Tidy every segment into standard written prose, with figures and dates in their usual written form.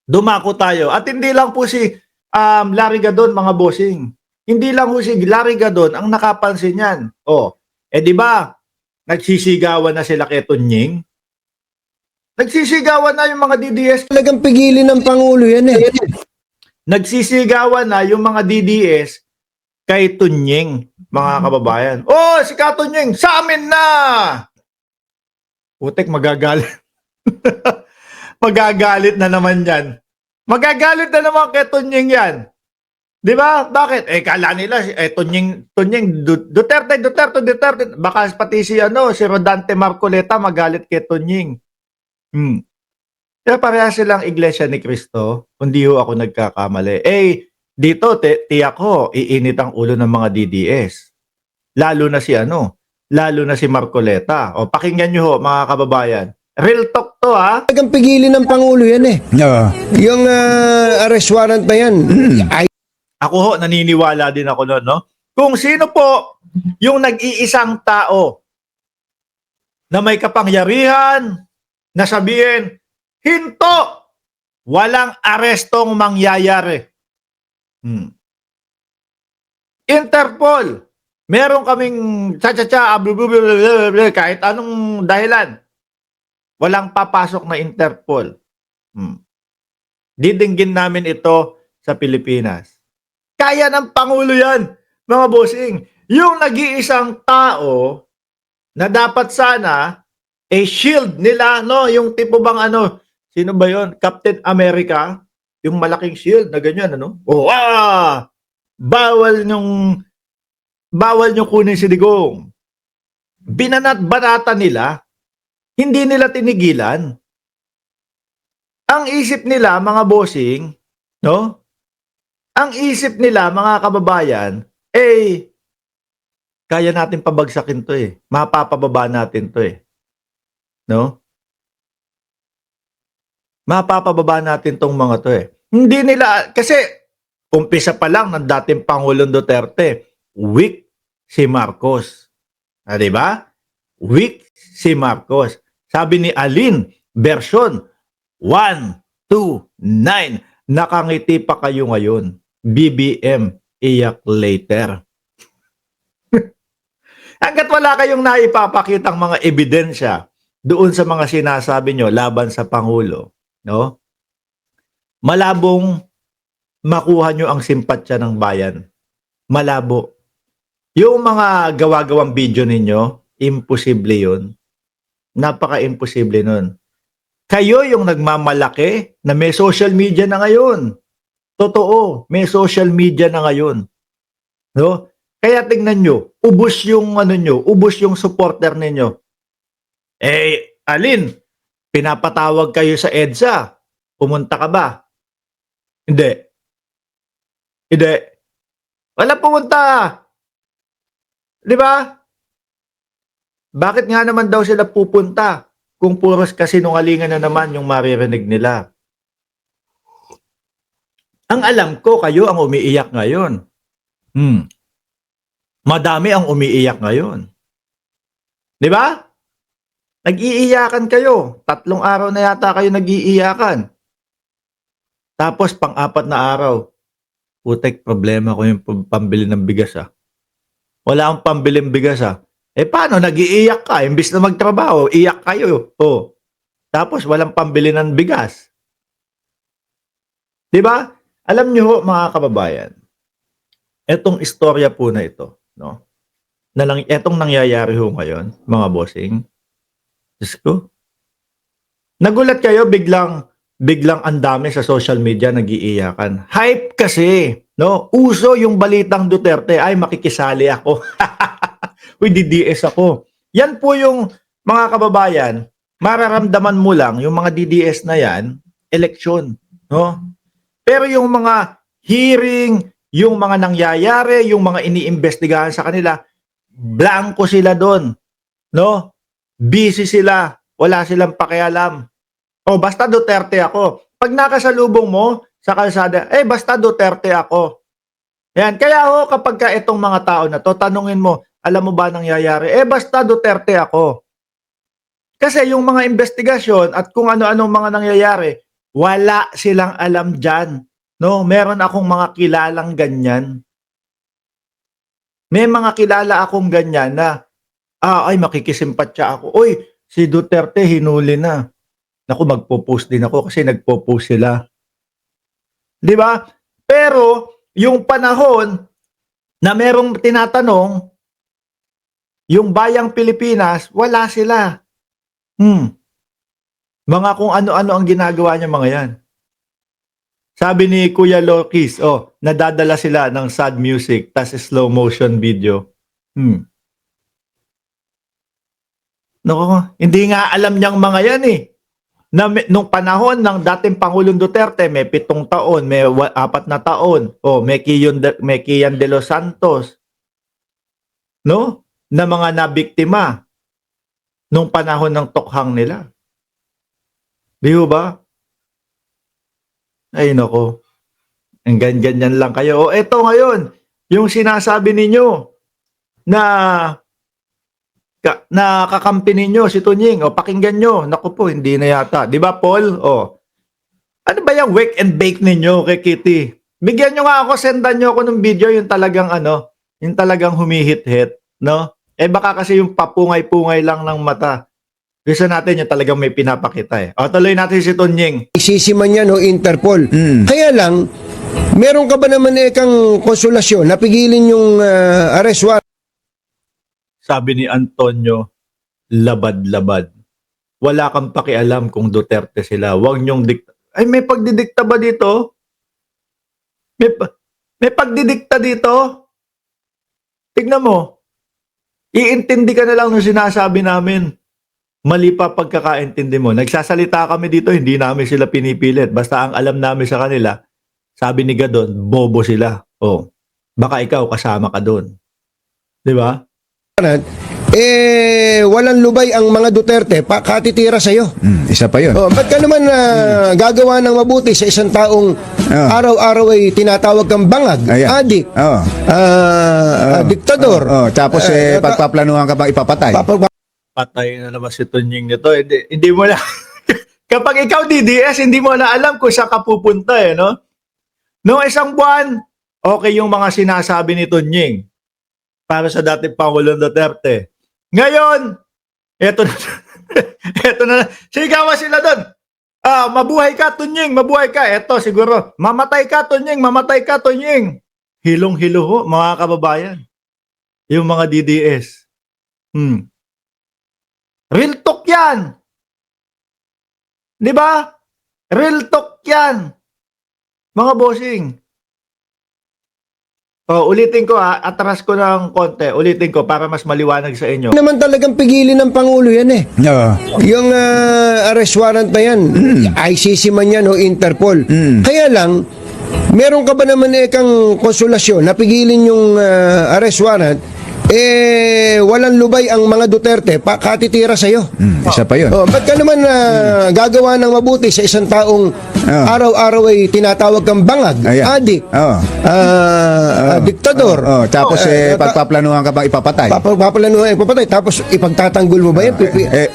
dumako tayo. At hindi lang po si Larry Gadon, mga bossing. Hindi lang po si Larry Gadon ang nakapansin yan. Oh, di ba, nagsisigawan na sila kay Tunying? Nagsisigawan na yung mga DDS. Talagang pigilin ng Pangulo yan eh. Nagsisigawan na yung mga DDS kay Tunying, mga kababayan. Oh, si Katunying, sa amin na! Putek, magagalit. Magagalit na naman yan. Magagalit na naman kay Tunying yan. Di ba? Bakit? Kala nila, Tunying, Duterte. Baka pati si Rodante Marcoleta magalit kay Tunying. Kaya pareha silang Iglesia ni Cristo, kundi ho ako nagkakamali. Dito, tiyak ho, iinit ang ulo ng mga DDS. Lalo na si Marcoleta. O, pakinggan nyo ho, mga kababayan. Real talk to, ha? Talagang pigilin ng Pangulo yan eh. Yung arrest warrant na yan. Ako ho, naniniwala din ako noon, no? Kung sino po yung nag-iisang tao na may kapangyarihan na sabihin, hinto! Walang arestong mangyayari. Interpol, meron kaming kahit anong dahilan, walang papasok na Interpol. Didinggin namin ito sa Pilipinas. Kaya ng Pangulo yan, mga bossing. Yung nag-iisang tao na dapat sana shield nila, no? Yung tipo bang sino ba yon? Captain America, yung malaking shield na ganyan, bawal nyong kunin si Digong. Binanat-banata nila, hindi nila tinigilan. Ang isip nila, mga bossing, no? Ang isip nila, mga kababayan, kaya natin pabagsakin to eh. Mapapababa natin to eh. No? Mapapababa natin tong mga to eh. Hindi nila, kasi umpisa pa lang ng dating Pangulong Duterte, weak si Marcos. Diba? Weak si Marcos. Sabi ni Alin, version 129, nakangiti pa kayo ngayon. BBM, iyak later. Hanggat wala kayong naipapakitang mga ebidensya doon sa mga sinasabi nyo laban sa Pangulo, no? Malabong makuha nyo ang simpatsya ng bayan. Malabo. Yung mga gawa-gawang video ninyo, imposible yun. Napaka-imposible nun. Kayo yung nagmamalaki na may social media na ngayon. Totoo, may social media na ngayon. No? Kaya tingnan nyo, ubos yung ubos yung supporter ninyo. Alin, pinapatawag kayo sa EDSA. Pumunta ka ba? Hindi. Wala pumunta. Di ba? Bakit nga naman daw sila pupunta kung puros kasinungalingan na naman yung maririnig nila? Ang alam ko, kayo ang umiiyak ngayon. Madami ang umiiyak ngayon. Di ba? Nag-iiyakan kayo. 3 araw na yata kayo nag-iiyakan. Tapos pang-4 na araw, putek, problema ko yung pambili ng bigas Wala akong pambiling bigas paano? Nag-iiyak ka. Imbis na magtrabaho, iyak kayo. Tapos walang pambili ng bigas. Di ba? Alam niyo mga kababayan, etong istorya po na ito, no? Etong nangyayari ngayon, mga bossing. Diyos ko. Nagulat kayo, biglang ang dami sa social media nag-iiyakan. Hype kasi, no? Uso yung balitang Duterte, makikisali ako. Uy, DDS ako. Yan po yung mga kababayan, mararamdaman mo lang yung mga DDS na yan, eleksyon, no? Pero yung mga hearing, yung mga nangyayari, yung mga iniimbestigahan sa kanila, blanco sila doon, no? Busy sila, wala silang pakialam. Basta Duterte ako. Pag nakasalubong mo sa kalsada, basta Duterte ako. Yan, kaya kapag ka itong mga tao na to, tanungin mo, alam mo ba nangyayari? Basta Duterte ako. Kasi yung mga investigasyon at kung ano-anong mga nangyayari, Wala silang alam diyan, 'no? Meron akong mga kilalang ganyan. May mga kilala akong ganyan na, ay makikisimpatya ako, "Uy, si Duterte hinuli na." Naku, magpo-post din ako kasi nagpo-post sila, 'di ba? Pero yung panahon na merong tinatanong, yung bayang Pilipinas, wala sila. Mga kung ano-ano ang ginagawa niyang mga 'yan. Sabi ni Kuya Lokis, nadadala sila ng sad music tas slow motion video. Naku, hindi nga alam niyang mga 'yan, na nung panahon ng dating Pangulong Duterte may 7 taon, may 4 na taon, may Kian de los Santos, 'no, na mga nabiktima nung panahon ng tokhang nila. 'Di ho ba? Ay naku, hanggang ganyan lang kayo. Eto ngayon, yung sinasabi ninyo na na kakampi ninyo si Tunying, pakinggan nyo. Naku po, hindi na yata. 'Di ba, Paul? Ano ba yung wake and bake ninyo kay Kitty? Bigyan nyo nga ako, sendan nyo ako ng video yung talagang yung talagang humihit-hit, no? Baka kasi yung papungay-pungay lang ng mata. Gusto natin yung talagang may pinapakita tuloy natin si Tunying. Isisiman yan o Interpol. Kaya lang, meron ka ba naman kang konsolasyon na pigilin yung arrest warrant? Sabi ni Antonio, labad-labad. Wala kang pakialam kung Duterte sila. Huwag nyong may pagdidikta ba dito? May pagdidikta dito? Tignan mo. Iintindi ka na lang nung sinasabi namin. Mali pa pagkakaintindi mo. Nagsasalita kami dito, hindi namin sila pinipilit. Basta ang alam namin sa kanila, sabi ni Gadon, bobo sila. Baka ikaw kasama ka doon. 'Di ba? Walang lubay ang mga Duterte, katitira sa'yo. Isa pa yun. Ba't ka naman gagawa ng mabuti sa isang taong araw-araw ay tinatawag kang bangag, adik, diktador. Tapos pagpaplanuhan ka bang ipapatay? Patay na naman si Tunying nito. Hindi mo na, kapag ikaw DDS, hindi mo na alam kung saan ka pupunta no? Noong isang buwan, okay yung mga sinasabi ni Tunying para sa dating Pangulong Duterte. Ngayon, eto na, eto na, sigawan sila doon. Mabuhay ka, Tunying, mabuhay ka. Eto, siguro, mamatay ka, Tunying, mamatay ka, Tunying. Hilong-hilo ho, mga kababayan. Yung mga DDS. Real talk yan. Di ba? Real talk yan. Mga bossing. Ulitin ko atras ko ng konti. Ulitin ko para mas maliwanag sa inyo. Naman talagang pigilin ng Pangulo yan Yung arrest warrant na yan, ICC man yan o Interpol. Kaya lang, meron ka ba naman kang konsolasyon na pigilin yung arrest warrant, walang lubay ang mga Duterte, katitira sa'yo. Isa pa yun. Ba't ka naman gagawa ng mabuti sa isang taong araw-araw ay tinatawag kang bangag, adik, diktador. Tapos pagpaplanuhan ka bang ipapatay? Paplanuhan ipapatay, tapos ipagtatanggol mo ba yan?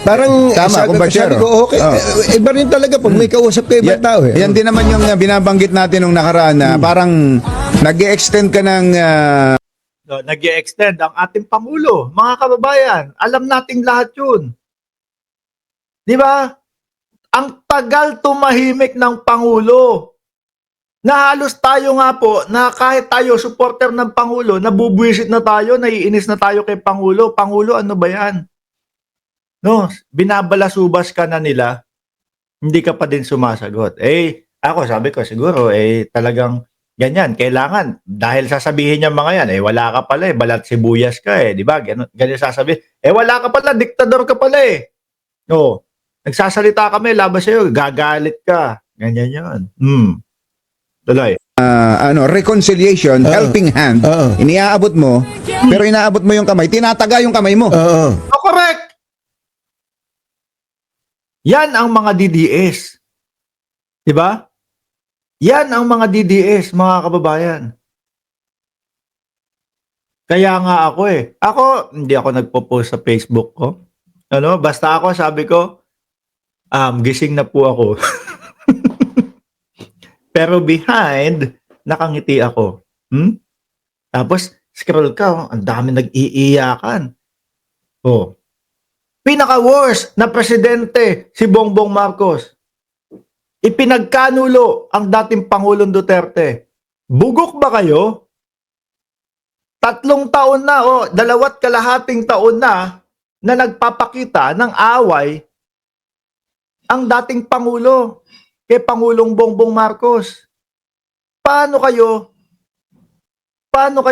Parang tama, sabi ko, okay. Iba rin talaga pag may kausap ka ibang tao. Yan din naman yung binabanggit natin nung nakaraan na parang nag-extend ka ng Nag-i-extend ang ating Pangulo. Mga kababayan, alam nating lahat yun. Di ba? Ang tagal tumahimik ng Pangulo. Na halos tayo nga po, na kahit tayo supporter ng Pangulo, nabubwisit na tayo, naiinis na tayo kay Pangulo. Pangulo, ano ba yan? No, binabalasubas ka na nila, hindi ka pa din sumasagot. Ako sabi ko siguro, talagang ganyan, kailangan. Dahil sasabihin niya mga yan, wala ka pala balat sibuyas ka di ba? Ganyan sasabihin. Wala ka pala, diktador ka pala nagsasalita kami, labas sa'yo, gagalit ka. Ganyan yan. Tuloy. reconciliation, helping hand, iniaabot mo, pero inaabot mo yung kamay, tinataga yung kamay mo. Correct! Yan ang mga DDS. Diba? Yan ang mga DDS, mga kababayan. Kaya nga ako Ako, hindi ako nagpo-post sa Facebook ko. Basta ako, sabi ko, gising na po ako. Pero behind, nakangiti ako. Tapos, scroll ka, ang dami nag-iiyakan. Oh. Pinaka-worst na presidente, si Bongbong Marcos. Ipinagkanulo ang dating Pangulong Duterte. Bugok ba kayo? 3 taon na o 2.5 taon na nagpapakita ng away ang dating Pangulo kay Pangulong Bongbong Marcos. Paano kayo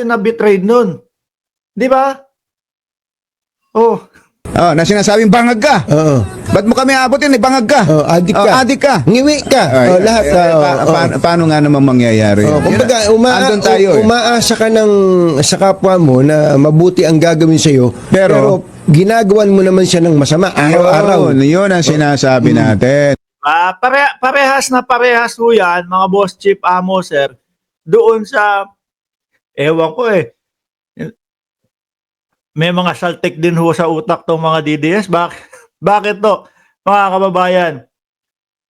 na-betrayed nun? Di ba? Oh, Oh, na sinasabing bangag ka. Oo. Ba't mo kami abutin? Bangag ka. Adik ka. Adik ka. Ngiwi ka. Lahat. Paano nga naman mangyayari? Kumbaga, Andun tayo, umaasa ka sa kapwa mo na mabuti ang gagawin sa'yo, pero ginagawan mo naman siya ng masama araw-araw. Yun ang sinasabi natin. parehas ho yan, mga boss chief amo, sir, doon sa, ewan ko may mga saltik din ho sa utak tong mga DDS. Bakit to, mga kababayan?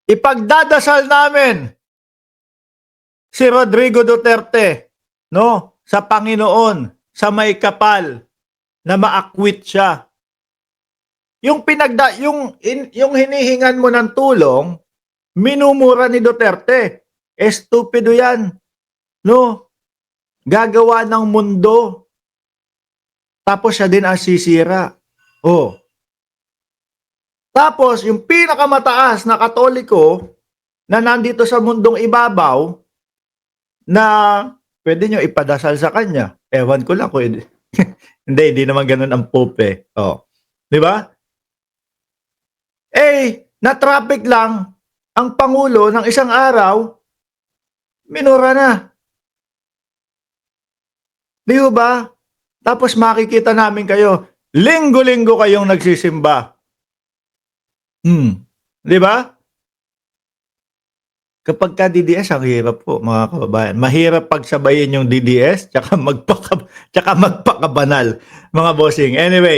Ipagdadasal namin si Rodrigo Duterte, no, sa Panginoon, sa may kapal na ma-acquit siya. Yung hinihingan mo ng tulong, minumura ni Duterte. Estupido yan. No? Gagawa ng mundo. Tapos siya din ang sisira. Oh. Tapos, yung pinakamataas na Katoliko na nandito sa mundong ibabaw na pwede nyo ipadasal sa kanya. Ewan ko lang kung hindi naman ganun ang pope. Oh. Di ba? Na-traffic lang ang Pangulo ng isang araw, minura na. Di ba? Tapos makikita namin kayo, linggo-linggo kayong nagsisimba. Di ba? Kapag ka DDS, ang hirap po, mga kababayan. Mahirap pagsabayin yung DDS tsaka magpakabanal, mga bossing. Anyway,